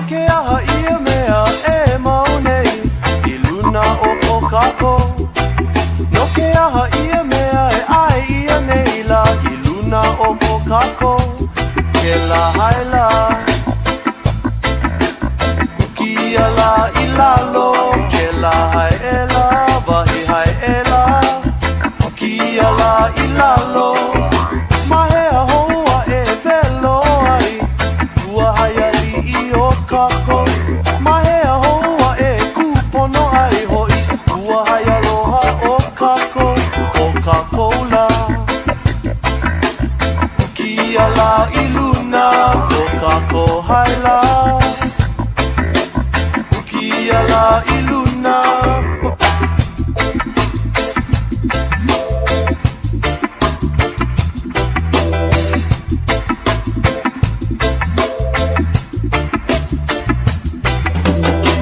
ke aha ia mea e maunei I luna o kokako No ke aha ia mea e ai ia nei la I luna o kokako Ke la haila Kia la I lalo Ke la hai e la Wahi hai e la Kia la I lalo Mahea hoa e velo ai Ua hai ali I o kako Mahea hoa e kupono ai hoi Ua hai aloha o kako Coca-Cola Kia la I luna Coca-Cola hai la Kia la I luna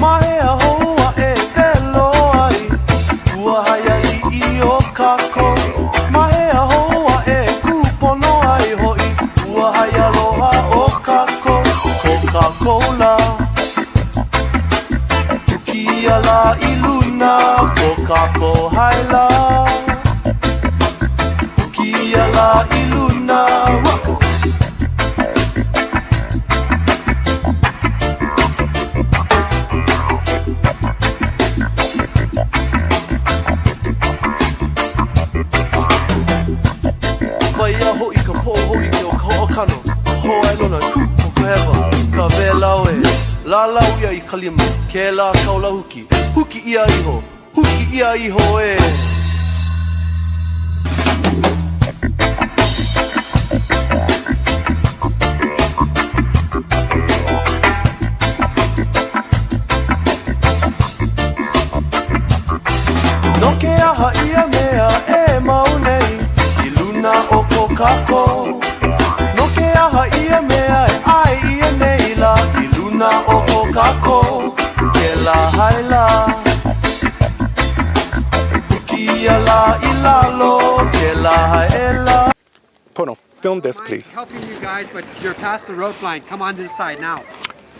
Mahea hoa e velo ai Ua hai ali I o kako Mahea hoa e kupono ai hoi Ua hai aloha o kako Coca-Cola Kia la I luna Coca-Cola hai la Kia la I luna Waia hoi ka po hoi ke o ka ho'okano Ho ai lona ku o ka hewa Ka velau e La lau ia I kalima Ke la kaula huki Huki ia iho Huki ia iho e No ke aha ia mea e maunei I luna o kokako No ke aha ia mea e ai ia nei la I luna o kokako Ke la haila Kia la I lalo Ke la haela Pono, film this, please. Helping you guys, but you're past the rope line. Come on this side now.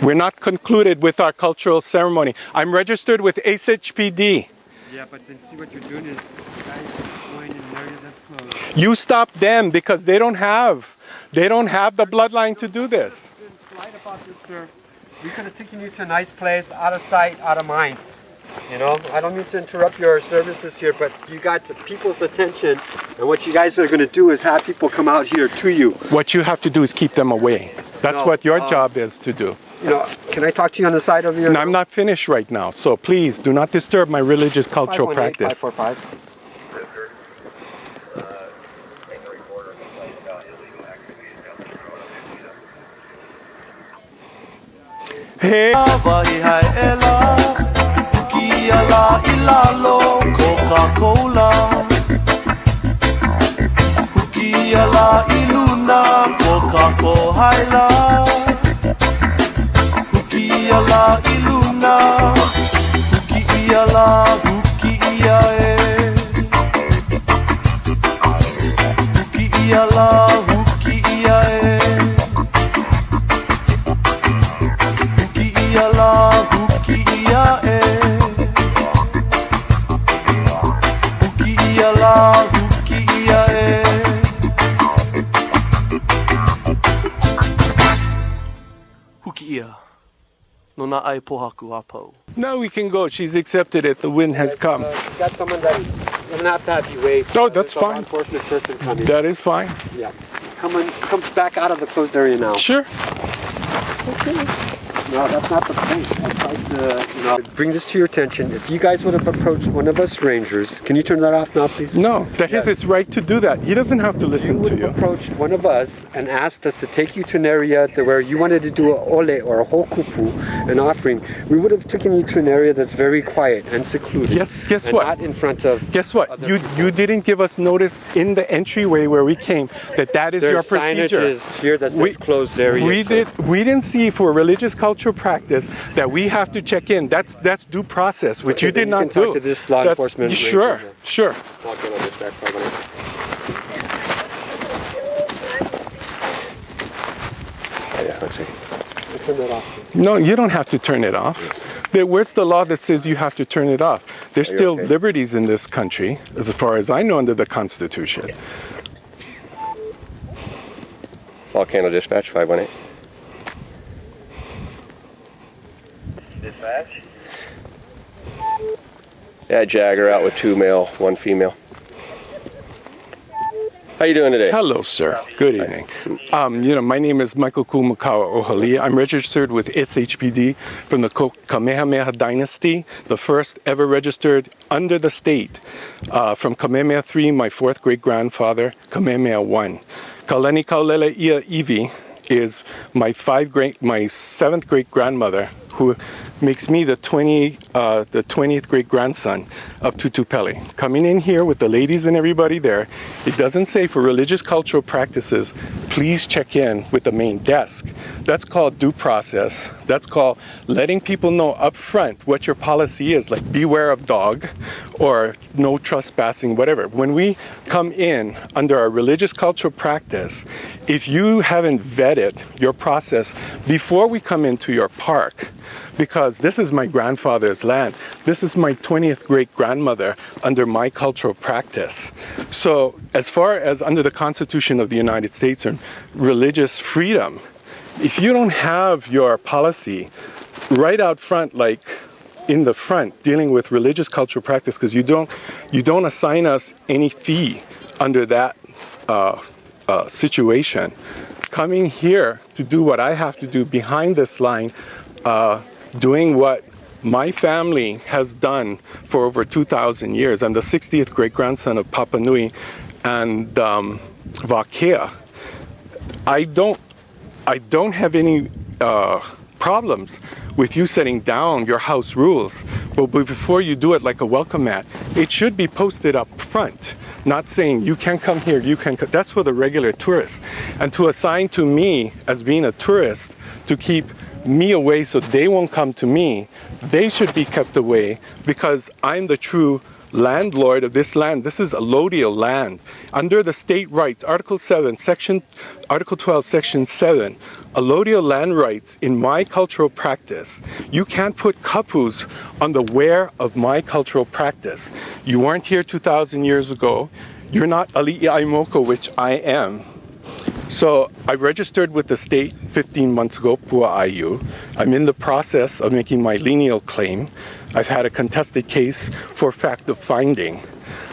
We're not concluded with our cultural ceremony. I'm registered with HHPD. Yeah, but then see what you're doing is you guys are going in an area that's closed. You stop them because they don't have the bloodline to do this. Been polite about this, sir. We could have taken you to a nice place, out of sight, out of mind. You know, I don't mean to interrupt your services here, but you got the people's attention, and what you guys are going to do is have people come out here to you. What you have to do is keep them away. That's what your job is to do. You know, can I talk to you on the side of your... And I'm not finished right now, so please do not disturb my religious cultural 518, practice. 545. Hey. Wahi hai e la Kia la I lalo Coca-Cola Kia la I luna Coca-Cola hai la Kia la I luna Kia la Kia e Kia la Kia e Ia la huki ia e Huki ia la huki ia e Huki ia No na ai pohaku apau Now we can go. She's accepted it. The wind has come. You got someone that I'm gonna have to have you wait. No, that's There's a law fine. enforcement person coming. That is fine. Yeah. Come back out of the closed area now. Sure. No, that's not the point. I tried to, bring this to your attention. If you guys would have approached one of us rangers, can you turn that off now, please? No, that is his right to do that. He doesn't have to listen to You would you. have approached one of us and asked us to take you to an area where you wanted to do a ole or a hokupu, an offering. We would have taken you to an area that's very quiet and secluded. Yes, guess and what? Not in front of. Guess what? other You didn't give us notice in the entryway where we came that is your There's procedure. signages here that says closed area. We didn't see for religious cultural practice that we have to check in. That's due process, which Okay, you did then not you can do. talk to this law enforcement Sure, ranger. sure. Walk a little bit back, probably. Yeah, let's see. to turn that off? No, you don't have to turn it off. Where's the law that says you have to turn it off? There's still okay? liberties in this country, as far as I know, under the Constitution. Volcano Dispatch 518. Dispatch? Yeah, Jagger out with 2 male, 1 female. How you doing today? Hello, sir. Good evening. My name is Michael Kumu. I'm registered with SHPD from the Kamehameha Dynasty, the first ever registered under the state. From Kamehameha III, my 4th great-grandfather, Kamehameha I. Kalani Kaulele Ia Iwi is my 7th great-grandmother, who makes me the 20th great-grandson of Tutupele. Coming in here with the ladies and everybody there, it doesn't say for religious cultural practices, please check in with the main desk. That's called due process. That's called letting people know up front what your policy is, like beware of dog or no trespassing, whatever. When we come in under our religious cultural practice, if you haven't vetted your process before we come into your park, because this is my grandfather's land, this is my 20th great-grandmother under my cultural practice. So as far as under the Constitution of the United States and religious freedom, if you don't have your policy right out front, like in the front, dealing with religious cultural practice, because you don't assign us any fee under that situation, coming here to do what I have to do behind this line, doing what my family has done for over 2,000 years. I'm the 60th great-grandson of Papa Nui and Vakea. I don't have any problems with you setting down your house rules, but before you do it like a welcome mat, it should be posted up front, not saying you can come here, you can come. That's for the regular tourists. And to assign to me as being a tourist to keep me away so they won't come to me, they should be kept away because I'm the true landlord of this land. This is allodial land. Under the state rights, Article 12, Section 7, allodial land rights in my cultural practice, you can't put kapus on the where of my cultural practice. You weren't here 2,000 years ago. You're not Ali'i Aimoko, which I am. So I registered with the state 15 months ago, Pua Ayu. I'm in the process of making my lineal claim. I've had a contested case for fact of finding.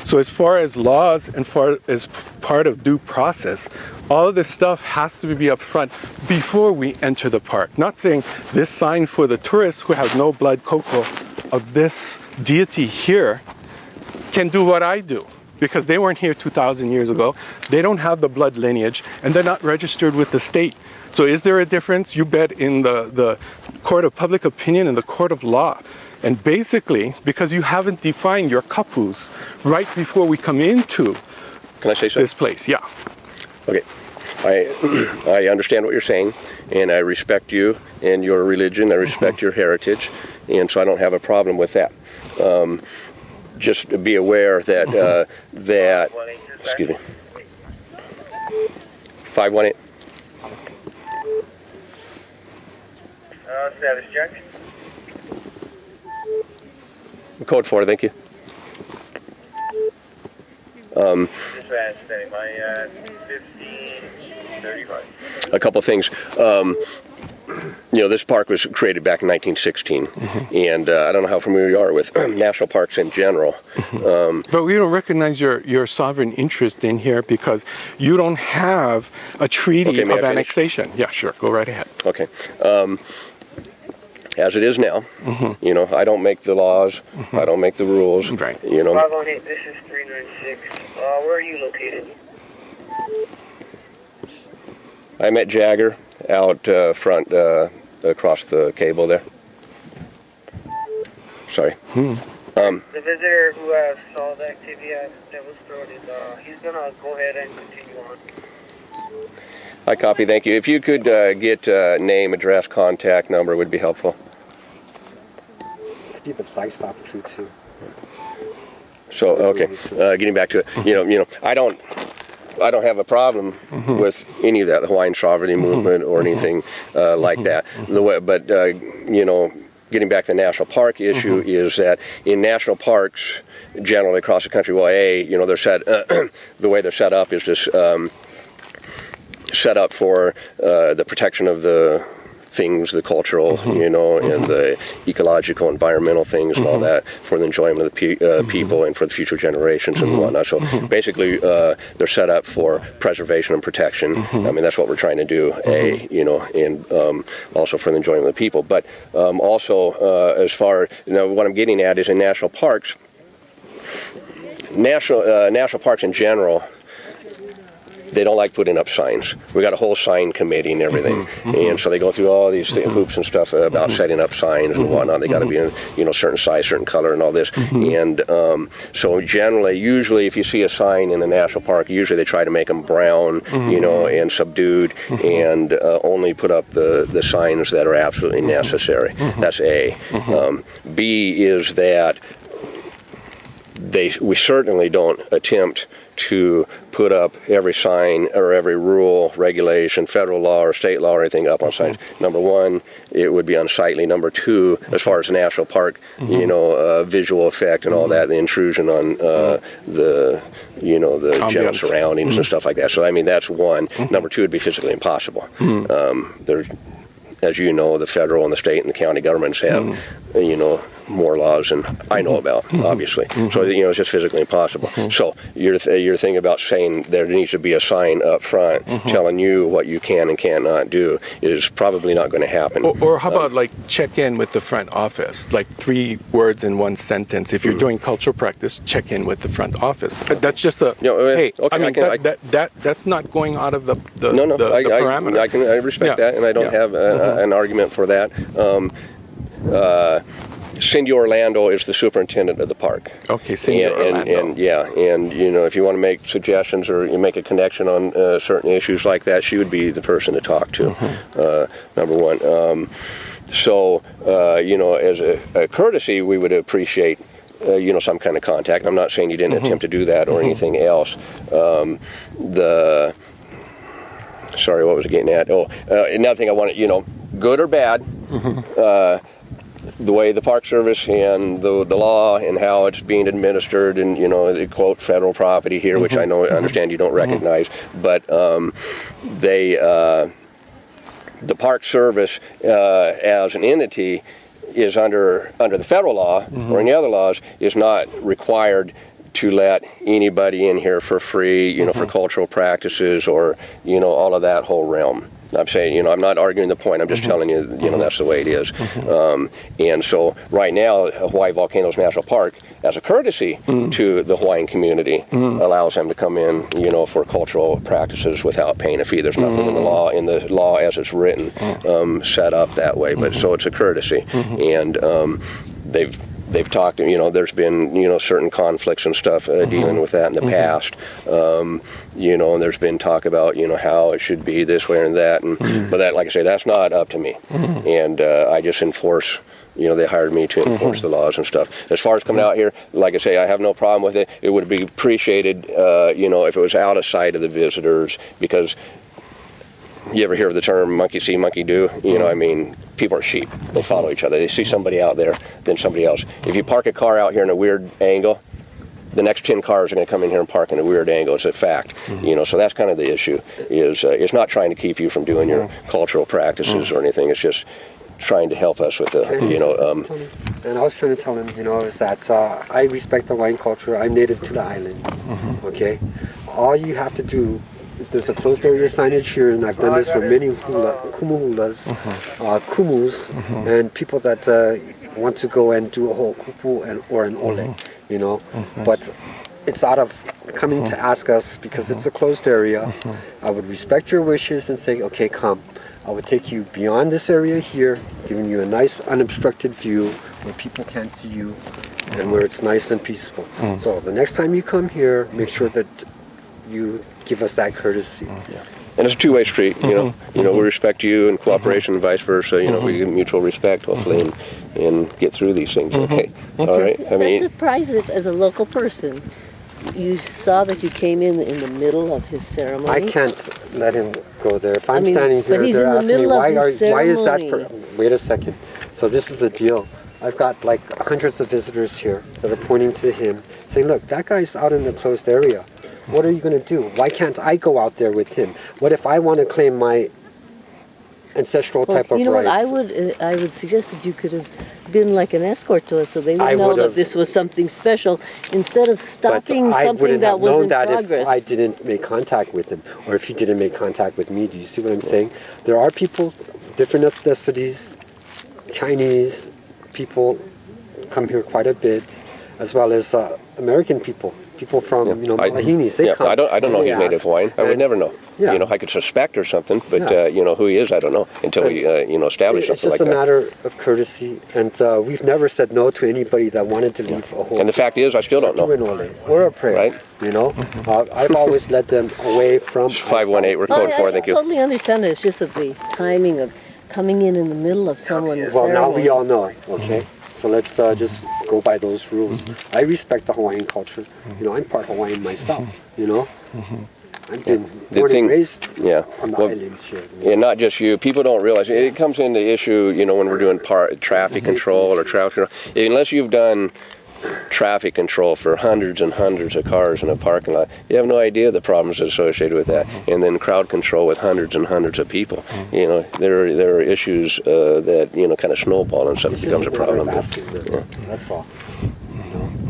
So as far as laws and as part of due process, all of this stuff has to be up front before we enter the park. Not saying this sign for the tourists who have no blood cocoa of this deity here can do what I do, because they weren't here 2,000 years ago. They don't have the blood lineage, and they're not registered with the state. So is there a difference? You bet in the court of public opinion and the court of law. And basically, because you haven't defined your kapus right before we come into Can I say something? this place. Yeah. Okay. I understand what you're saying, and I respect you and your religion. I respect your heritage, and so I don't have a problem with that. Just be aware that excuse me, 518. Status check. Code 4, thank you. Dispatch, standing by 1535. A couple things. This park was created back in 1916, and I don't know how familiar you are with national parks in general. But we don't recognize your sovereign interest in here because you don't have a treaty Okay, may I of finish? annexation. Yeah, sure. Go right ahead. Okay. As it is now, I don't make the laws, I don't make the rules. Right. 518, this is 396. Where are you located? I'm at Jagger, out front, across the cable there. Sorry. The visitor who saw the activity that was thrown is, he's going to go ahead and continue on. I copy, thank you. If you could get name, address, contact number would be helpful. Be the flag stop too. So, okay, getting back to it, I don't I don't have a problem with any of that, the Hawaiian sovereignty movement or anything like that. But you know, getting back to the national park issue is that in national parks, generally across the country, well, you know, they're set the way they're set up is just set up for the protection of the things, the cultural, you know, and the ecological, environmental things and all that for the enjoyment of the people and for the future generations and whatnot. So basically, they're set up for preservation and protection. I mean, that's what we're trying to do, you know, and also for the enjoyment of the people. But also, as far, you know, what I'm getting at is in national parks, national parks in general, they don't like putting up signs. We got a whole sign committee and everything, and so they go through all these hoops and stuff about setting up signs and whatnot. They got to be in, you know, certain size, certain color, and all this. And so generally, usually, if you see a sign in the national park, usually they try to make them brown, you know, and subdued, and only put up the signs that are absolutely necessary. That's A. B is that we certainly don't attempt to put up every sign or every rule, regulation, federal law or state law or anything up on signs. Number one, it would be unsightly. Number two, as far as national park, you know, visual effect and all that, the intrusion on the, you know, the general surroundings and stuff like that. So, I mean, that's one. Number two, it'd be physically impossible. There's, as you know, the federal and the state and the county governments have, you know, more laws than I know about, obviously. So, you know, it's just physically impossible. So your thing about saying there needs to be a sign up front telling you what you can and cannot do is probably not going to happen. Or how about like check in with the front office, like 3 words in one sentence. If you're doing cultural practice, check in with the front office. That's just a, hey, okay, I mean, that's not going out of the parameter. I respect that, and I don't have an argument for that. Cindy Orlando is the superintendent of the park. Okay, Cindy Orlando. And you know, if you want to make suggestions or you make a connection on certain issues like that, she would be the person to talk to. Number one. So you know, as a courtesy, we would appreciate you know, some kind of contact. I'm not saying you didn't attempt to do that or anything else. Sorry, what was I getting at? Another thing I wanted, you know, good or bad. The way the Park Service and the law and how it's being administered, and you know, they quote federal property here, which I understand you don't recognize, but the Park Service as an entity is under the federal law or any other laws is not required to let anybody in here for free, you know, for cultural practices or, you know, all of that whole realm. I'm saying, you know, I'm not arguing the point. I'm just telling you, you know, that's the way it is. And so right now, Hawaii Volcanoes National Park, as a courtesy to the Hawaiian community, allows them to come in, you know, for cultural practices without paying a fee. There's nothing in the law as it's written set up that way. But so it's a courtesy, and they've talked, you know, there's been, you know, certain conflicts and stuff dealing with that in the past, you know, and there's been talk about, you know, how it should be this way and that, and but that, like I say, that's not up to me, and I just enforce, you know, they hired me to enforce the laws and stuff. As far as coming out here, like I say, I have no problem with it. It would be appreciated, you know, if it was out of sight of the visitors, because you ever hear of the term monkey see, monkey do? You know, I mean, people are sheep. They follow each other. They see somebody out there, then somebody else. If you park a car out here in a weird angle, the next 10 cars are going to come in here and park in a weird angle. It's a fact. You know, so that's kind of the issue. Is it's not trying to keep you from doing your cultural practices or anything. It's just trying to help us with the, you know. And I was trying to tell him, you know, is that I respect the Hawaiian culture. I'm native to the islands. Okay, all you have to do. If there's a closed area signage here, and I've done this for many Kumu hulas, Kumus, and people that want to go and do a whole kupu or an ole, you know, but it's out of coming to ask us because it's a closed area. I would respect your wishes and say, okay, come. I would take you beyond this area here, giving you a nice unobstructed view where people can't see you and where it's nice and peaceful. So the next time you come here, make sure that you give us that courtesy. And it's a two-way street, you know. You know, we respect you and cooperation and vice versa. You know, we give mutual respect, hopefully, and get through these things. Okay. All right. I mean, I'm surprised that as a local person you saw that you came in the middle of his ceremony. I can't let him go there. If I'm mean, standing here, but he's they're in the asking me, middle of why his is that? ceremony. Wait a second. So this is the deal. I've got like hundreds of visitors here that are pointing to him, saying, look, that guy's out in the closed area. What are you going to do? Why can't I go out there with him? What if I want to claim my ancestral type of you know rights? what? I would suggest that you could have been like an escort to us, so they would I know would that have. this was something special, instead of stopping But I something wouldn't that have was known in that progress. if I didn't make contact with him, or if he didn't make contact with me. Do you see what I'm saying? There are people, different ethnicities, Chinese people come here quite a bit, as well as American people. People from Malahinis, they come. I don't know and he's they native ask. Hawaiian. I would And, never know. Yeah. I could suspect or something, but Yeah. who he is, I don't know until we establish It's something like just a that. matter of courtesy, and we've never said no to anybody that wanted to leave a whole. And the fact is, I still don't know. Or a prayer, Right. I've always led them away from. 518, we're code 4, I thank you. totally understand it. It's just that the timing of coming in the middle of someone's Well, now ceremony. we all know, okay? So let's just go by those rules. I respect the Hawaiian culture. I'm part Hawaiian myself, I've been born and raised on the islands here. And not just you. People don't realize it comes into issue. When we're doing traffic control or traffic control. Unless you've done traffic control for hundreds and hundreds of cars in a parking lot, you have no idea the problems associated with that. And then crowd control with hundreds and hundreds of people. There are issues that kind of snowball and stuff becomes a problem. That's all.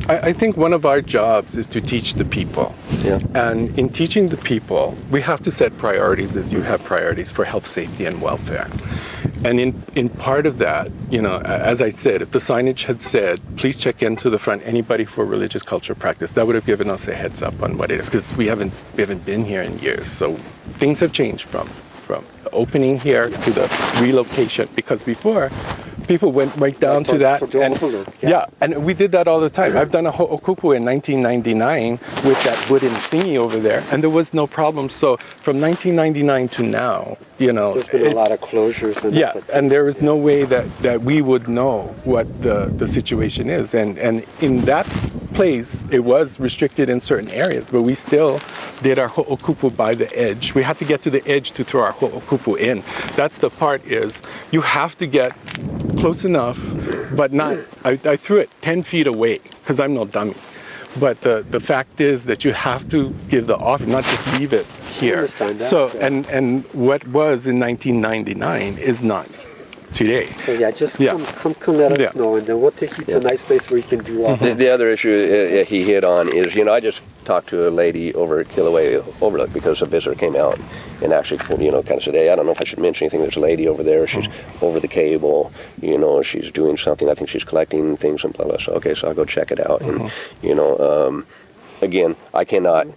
I think one of our jobs is to teach the people. Yeah. And in teaching the people, we have to set priorities as you have priorities for health, safety, and welfare. And in part of that, as I said, if the signage had said, please check into the front, anybody for religious culture practice, that would have given us a heads up on what it is, because we haven't been here in years. So things have changed from the opening here to the relocation, because before, people went right down to that. And we did that all the time. I've done a ho'okupu in 1999 with that wooden thingy over there, and there was no problem. So from 1999 to now, there's been a lot of closures. And there is no way that we would know what the situation is. And in that place, it was restricted in certain areas, but we still did our ho'okupu by the edge. We had to get to the edge to throw our ho'okupu in. That's the part, is you have to get close enough, but not, I threw it 10 feet away, because I'm no dummy. But the fact is that you have to give the offer, not just leave it here. I understand that, so, and what was in 1999 is not today. So just come let us know, and then we'll take you to a nice place where you can do all that. The other issue he hit on is, I just talked to a lady over at Kilauea Overlook, because a visitor came out and actually, kind of said, hey, I don't know if I should mention anything. There's a lady over there. She's over the cable. She's doing something. I think she's collecting things and blah, blah. So, okay, so I'll go check it out. And, again, I cannot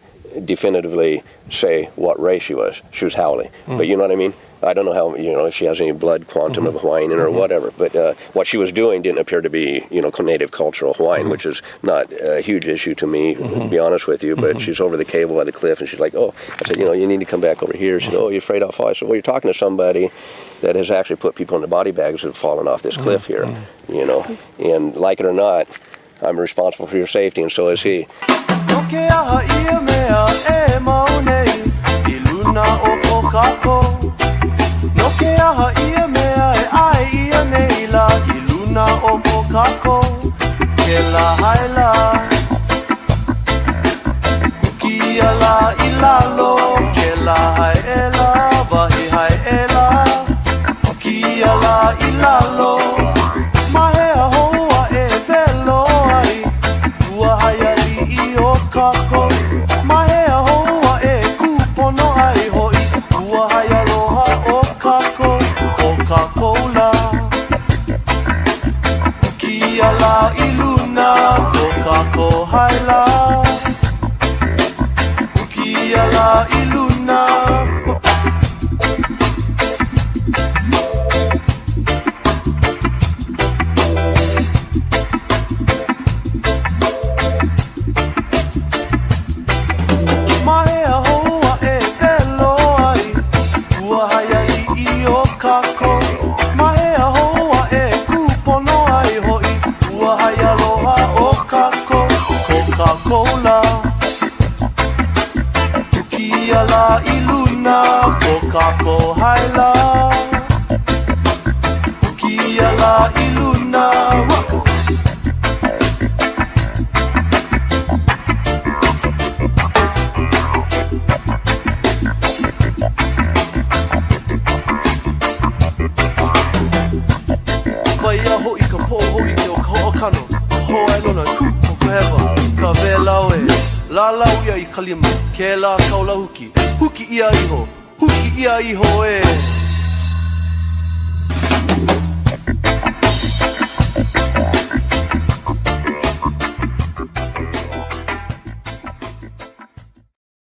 definitively say what race she was. She was Haole. But you know what I mean? I don't know how, if she has any blood quantum of Hawaiian in her or whatever, but what she was doing didn't appear to be, native cultural Hawaiian, which is not a huge issue to me, to be honest with you, but she's over the cable by the cliff, and she's like, oh, I said, you need to come back over here. She said, oh, you're afraid I'll fall? I said, well, you're talking to somebody that has actually put people in the body bags that have fallen off this cliff here, and like it or not, I'm responsible for your safety, and so is he. No ke aha ia mea e ai ia nei la I luna o kokako ke la haila Kia la I lalo ke la haela wahi haela Kia la I lalo mahea hoa e velo ai Ua haia I o kako mahea hoa e kupono ai hoi Ua haia Coca-Cola Kia la I luna Coca-Cola Kia la I luna Mahea hoa e velo ai Ua haia I o kako Mahea hoa e kupono ai hoi Ua hai aloha o kako Coca-Cola iluna rock. Ia hoi ka po hoi ke o ka ho'okano ho e lona ku o ka hewa ka velau e la lau ia I kalima ke la kaula huki huki ia iho e